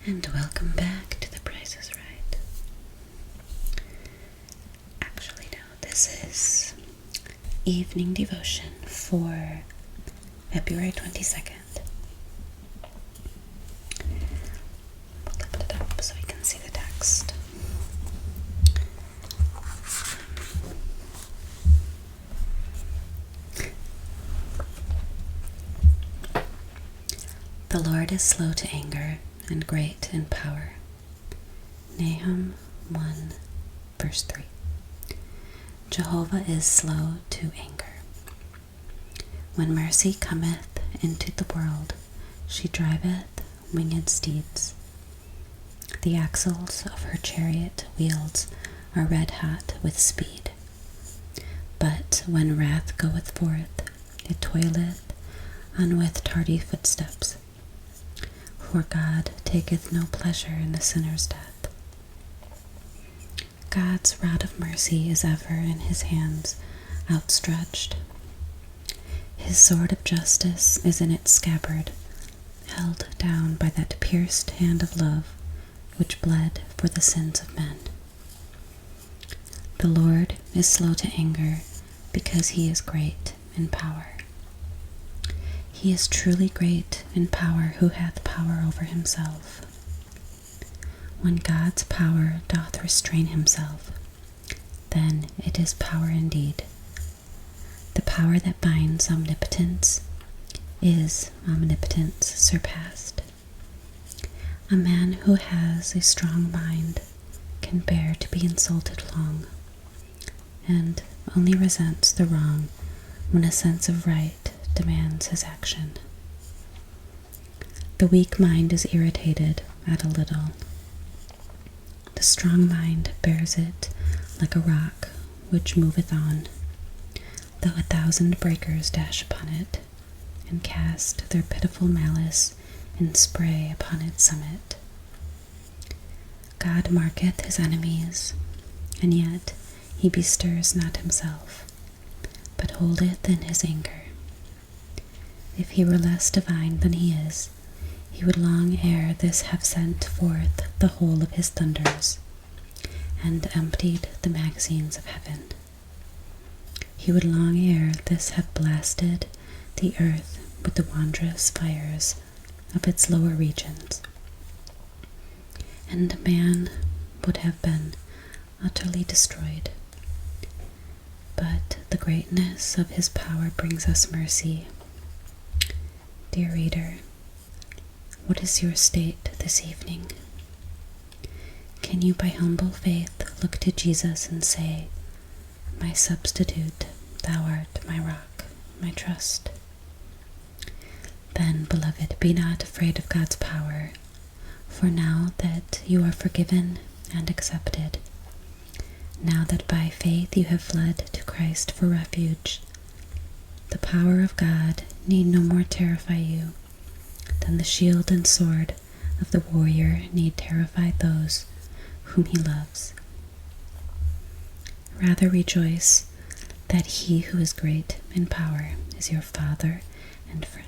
And welcome back to The Price is Right. Actually, no, this is evening devotion for February 22nd. We'll flip it up so we can see the text. The Lord is slow to anger and great in power. Nahum 1, verse 3. Jehovah is slow to anger. When mercy cometh into the world, she driveth winged steeds. The axles of her chariot wheels are red hot with speed. But when wrath goeth forth, it toileth on with tardy footsteps. For God taketh no pleasure in the sinner's death. God's rod of mercy is ever in his hands outstretched. His sword of justice is in its scabbard, held down by that pierced hand of love which bled for the sins of men. The Lord is slow to anger because he is great in power. He is truly great in power who hath power over himself. When God's power doth restrain himself, then it is power indeed. The power that binds omnipotence is omnipotence surpassed. A man who has a strong mind can bear to be insulted long, and only resents the wrong when a sense of right demands his action. The weak mind is irritated at a little. The strong mind bears it like a rock which moveth on, though 1,000 breakers dash upon it, and cast their pitiful malice in spray upon its summit. God marketh his enemies, and yet he bestirs not himself, but holdeth in his anger. If he were less divine than he is, he would long ere this have sent forth the whole of his thunders, and emptied the magazines of heaven. He would long ere this have blasted the earth with the wondrous fires of its lower regions, and man would have been utterly destroyed. But the greatness of his power brings us mercy. Dear reader, what is your state this evening? Can you by humble faith look to Jesus and say, "My substitute, thou art my rock, my trust"? Then, beloved, be not afraid of God's power, for now that you are forgiven and accepted, now that by faith you have fled to Christ for refuge, the power of God need no more terrify you than the shield and sword of the warrior need terrify those whom he loves. Rather rejoice that he who is great in power is your Father and friend.